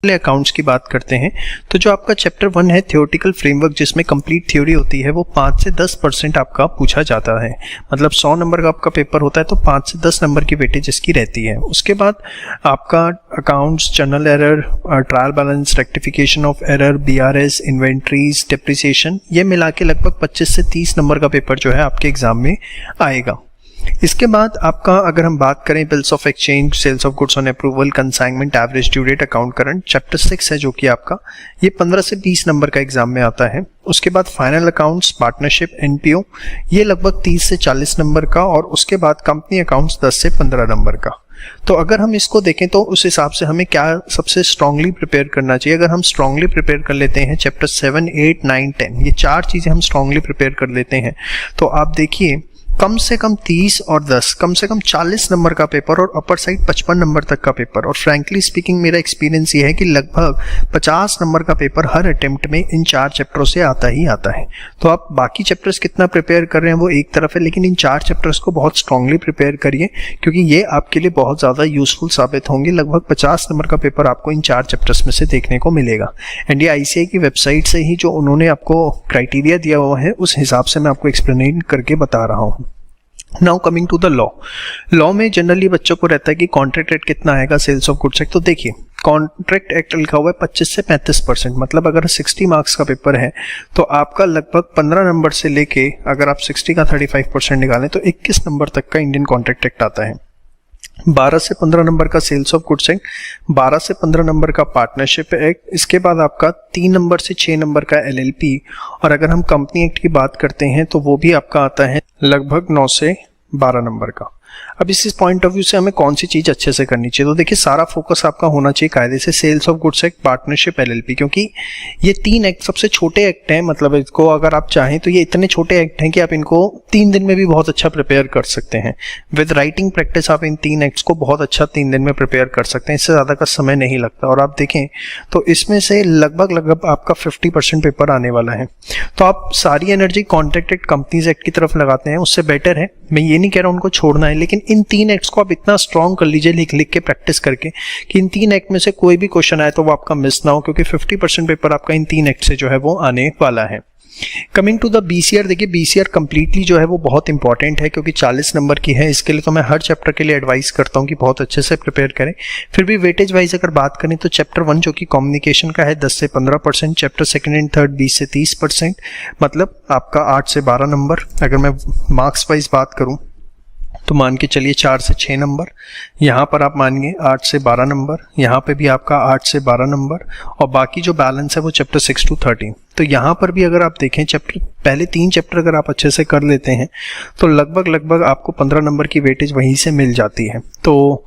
Accounts की बात करते हैं तो जो आपका चैप्टर 1 है थ्योरेटिकल फ्रेमवर्क, जिसमें कंप्लीट थ्योरी होती है, वो 5 से 10% आपका पूछा जाता है। मतलब 100 नंबर का आपका पेपर होता है तो 5 से 10 नंबर की वेटेज इसकी रहती है। उसके बाद आपका accounts, journal error, trial balance, rectification of error, BRS, inventories, depreciation, ये मिला के लगभग 25 से 30 नंबर का पेपर जो है आपके एग्जाम में आएगा। इसके बाद आपका अगर हम बात करें bills of exchange, sales of goods on approval, consignment, average due date, account current, chapter 6 है जो कि आपका ये 15 से 20 नंबर का एग्जाम में आता है। उसके बाद फाइनल अकाउंट्स, पार्टनरशिप, एनपीओ, ये लगभग 30 से 40 नंबर का, और उसके बाद कंपनी अकाउंट्स 10 से 15 नंबर का। तो अगर हम इसको देखें तो उस हिसाब से हमें क्या सबसे स्ट्रांगली प्रिपेयर करना चाहिए। अगर हम स्ट्रांगली प्रिपेयर कर लेते हैं चैप्टर 7, 8, 9, 10, ये 4 चीज़ें हम स्ट्रांगली प्रिपेयर कर लेते हैं तो आप देखिए कम से कम 30 और 10, कम से कम 40 नंबर का पेपर और अपर साइड 55 नंबर तक का पेपर। और फ्रैंकली स्पीकिंग मेरा एक्सपीरियंस ये है कि लगभग 50 नंबर का पेपर हर अटेम्प्ट में इन 4 चैप्टरों से आता ही आता है। तो आप बाकी चैप्टर्स कितना प्रिपेयर कर रहे हैं वो एक तरफ है, लेकिन इन 4 चैप्टर्स को बहुत स्ट्रांगली प्रिपेयर करिए क्योंकि ये आपके लिए बहुत ज़्यादा यूजफुल साबित होंगे। लगभग 50 नंबर का पेपर आपको इन 4 चैप्टर्स में से देखने को मिलेगा। एंड ये ICAI की वेबसाइट से ही जो उन्होंने आपको क्राइटेरिया दिया हुआ है उस हिसाब से मैं आपको एक्सप्लेन करके बता रहा हूँ। Now coming to the law में जनरली बच्चों को रहता है कि कॉन्ट्रैक्ट रेट कितना आएगा सेल्स ऑफ गुड्स एक्ट। तो देखिए कॉन्ट्रैक्ट एक्ट लिखा हुआ है 25 से 35%, मतलब अगर 60 मार्क्स का पेपर है तो आपका लगभग 15 नंबर से लेके अगर आप 60 का 35% निकालें तो 21 नंबर तक का इंडियन कॉन्ट्रैक्ट एक्ट आता है। 12 से 15 नंबर का सेल्स ऑफ गुड्स एक्ट, 12 से 15 नंबर का पार्टनरशिप एक्ट, इसके बाद आपका 3 नंबर से 6 नंबर का LLP, और अगर हम कंपनी एक्ट की बात करते हैं तो वो भी आपका आता है लगभग 9 से 12 नंबर का। अब इस पॉइंट ऑफ व्यू से हमें कौन सी चीज़ अच्छे से करनी चाहिए, तो देखिए सारा फोकस आपका होना चाहिए कायदे से sales of goods act, partnership, LLP, क्योंकि ये 3 एक्ट सबसे छोटे एक्ट हैं। मतलब इसको अगर आप चाहें तो ये इतने छोटे एक्ट हैं कि आप इनको 3 दिन में भी बहुत अच्छा प्रिपेयर कर सकते हैं। विद राइटिंग प्रैक्टिस आप इन 3 एक्ट्स को बहुत अच्छा 3 दिन में प्रिपेयर कर सकते हैं, इससे ज़्यादा का समय नहीं लगता। और आप देखें तो इसमें से लगभग आपका 50% पेपर आने वाला है। तो आप सारी energy contract act, companies act की तरफ लगाते हैं, उससे बेटर है। मैं ये नहीं कह रहा हूँ उनको छोड़ना है, लेकिन इन 3 एक्ट्स को आप इतना स्ट्रॉन्ग कर लीजिए लिख के प्रैक्टिस करके कि इन 3 एक्ट में से कोई भी क्वेश्चन आए तो वो आपका मिस ना हो, क्योंकि 50% पेपर आपका इन 3 एक्ट से जो है वो आने वाला है। कमिंग टू द BCR, देखिए BCR कंप्लीटली जो है वो बहुत इंपॉर्टेंट है क्योंकि 40 नंबर की है। इसके लिए तो मैं हर चैप्टर के लिए एडवाइस करता हूँ कि बहुत अच्छे से प्रिपेयर करें। फिर भी वेटेज वाइज अगर बात करें तो चैप्टर 1 जो कि कम्युनिकेशन का है 10 से 15%, चैप्टर 2 एंड 3 20 से 30%, मतलब आपका 8 से 12 नंबर। अगर मैं मार्क्स वाइज बात करूँ तो मान के चलिए 4 से 6 नंबर, यहाँ पर आप मानिए 8 से 12 नंबर, यहाँ पे भी आपका 8 से 12 नंबर, और बाकी जो बैलेंस है वो चैप्टर 6 to 13। तो यहाँ पर भी अगर आप देखें चैप्टर पहले 3 चैप्टर अगर आप अच्छे से कर लेते हैं तो लगभग आपको 15 नंबर की वेटेज वहीं से मिल जाती है। तो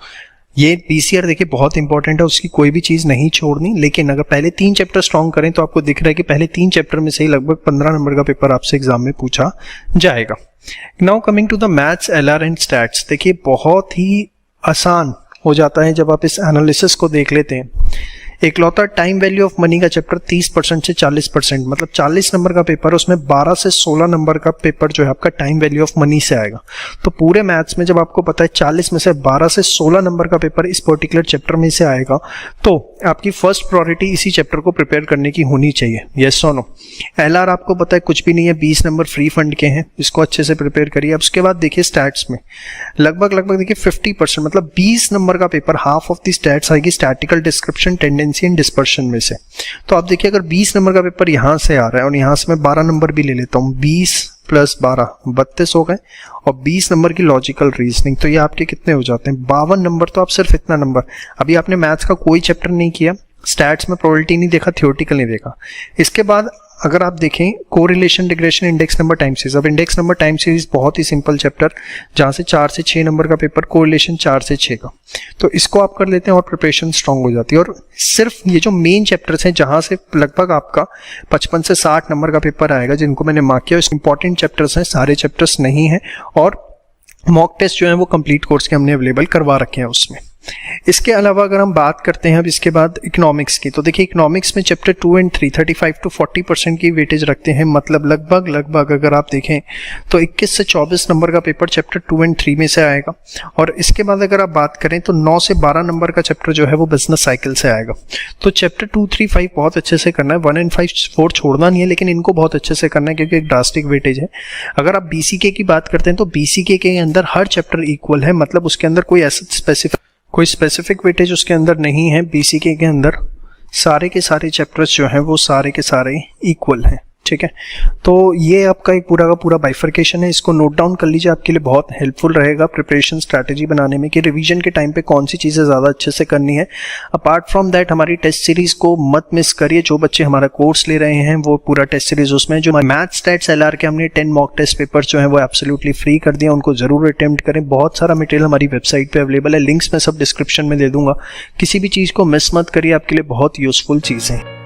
ये BCR देखिए बहुत इंपॉर्टेंट है, उसकी कोई भी चीज़ नहीं छोड़नी। लेकिन अगर पहले 3 चैप्टर स्ट्रॉन्ग करें तो आपको दिख रहा है कि पहले 3 चैप्टर में से ही लगभग 15 नंबर का पेपर आपसे एग्जाम में पूछा जाएगा। Now coming to the maths, LR and stats, देखिए बहुत ही आसान हो जाता है जब आप इस एनालिसिस को देख लेते हैं। एकलौता टाइम वैल्यू ऑफ मनी का चैप्टर 30% से 40%, मतलब 40 नंबर का पेपर, उसमें 12 से 16 नंबर का पेपर जो है आपका टाइम वैल्यू ऑफ मनी से आएगा। तो पूरे मैथ्स में जब आपको पता है 40 में से 12 से 16 नंबर का पेपर इस पर्टिकुलर चैप्टर में से आएगा तो आपकी फर्स्ट प्रायोरिटी इसी चैप्टर को प्रिपेयर करने की होनी चाहिए। यस और नो। LR आपको पता है कुछ भी नहीं है, 20 नंबर फ्री फंड के हैं, इसको अच्छे से प्रिपेयर करिए। अब उसके बाद देखिए स्टैट्स में लगभग देखिए 50%, मतलब 20 नंबर का paper, half of the stats आएगी statical description, tendency and dispersion में से। तो आप देखिए अगर 20 नंबर का पेपर यहाँ से आ रहा है और यहाँ से मैं 12 नंबर भी ले लेता हूँ, 20 + 12 32 हो गए, और 20 नंबर की लॉजिकल रीजनिंग, तो ये आपके कितने हो जाते हैं 52 नंबर। तो आप सिर्फ इतना नंबर, अभी आपने मैथ्स का कोई चैप्टर नहीं किया, स्टैट्स में प्रोबेबिलिटी नहीं देखा, थ्योरेटिकल नहीं देखा। इसके बाद अगर आप देखें correlation, regression, index number, time series. अब इंडेक्स नंबर, टाइम सीरीज बहुत ही सिंपल चैप्टर, जहाँ से 4 से 6 नंबर का पेपर, कोरिलेशन 4 से 6 का, तो इसको आप कर लेते हैं और प्रिपरेशन स्ट्रांग हो जाती है। और सिर्फ ये जो मेन चैप्टर्स हैं जहाँ से लगभग आपका 55 से 60 नंबर का पेपर आएगा, जिनको मैंने मार्क किया, इंपॉर्टेंट चैप्टर्स हैं, सारे चैप्टर्स नहीं हैं। और मॉक टेस्ट जो है वो कंप्लीट कोर्स के हमने अवेलेबल करवा रखे हैं उसमें। इसके अलावा अगर हम बात करते हैं अब इसके बाद इकोनॉमिक्स की, तो देखिए इकोनॉमिक्स में चैप्टर 2 एंड 3 35 to 40% की वेटेज रखते हैं, मतलब लगभग अगर आप देखें तो 21 से 24 नंबर का पेपर चैप्टर 2 एंड 3 में से आएगा। और इसके बाद अगर आप बात करें तो 9 से 12 नंबर का चैप्टर जो है वो बिजनेस साइकिल से आएगा। तो चैप्टर 2, 3, 5 बहुत अच्छे से करना है, 1 एंड 5, 4 छोड़ना नहीं है, लेकिन इनको बहुत अच्छे से करना है क्योंकि एक ड्रास्टिक वेटेज है। अगर आप बीसीके की बात करते हैं तो बीसीके के अंदर हर चैप्टर इक्वल है, मतलब उसके अंदर कोई ऐसा स्पेसिफिक वेटेज उसके अंदर नहीं है। बीसीके के अंदर सारे के सारे चैप्टर्स जो हैं वो सारे के सारे इक्वल हैं, ठीक है। तो ये आपका एक पूरा का पूरा बाइफर्केशन है, इसको नोट डाउन कर लीजिए, आपके लिए बहुत हेल्पफुल रहेगा प्रिपरेशन स्ट्रैटेजी बनाने में कि रिवीजन के टाइम पे कौन सी चीज़ें ज़्यादा अच्छे से करनी है। अपार्ट फ्रॉम दैट हमारी टेस्ट सीरीज़ को मत मिस करिए। जो बच्चे हमारा कोर्स ले रहे हैं वो पूरा टेस्ट सीरीज उसमें जो मैथ स्टैट्स एलआर के हमने 10 मॉक टेस्ट पेपर्स जो हैं वो एब्सोल्युटली फ्री कर दिया, उनको ज़रूर अटेम्प्ट करें। बहुत सारा मटेरियल हमारी वेबसाइट पर अवेलेबल है, लिंक्स मैं सब डिस्क्रिप्शन में दे दूंगा, किसी भी चीज़ को मिस मत करिए, आपके लिए बहुत यूजफुल चीज़ें हैं।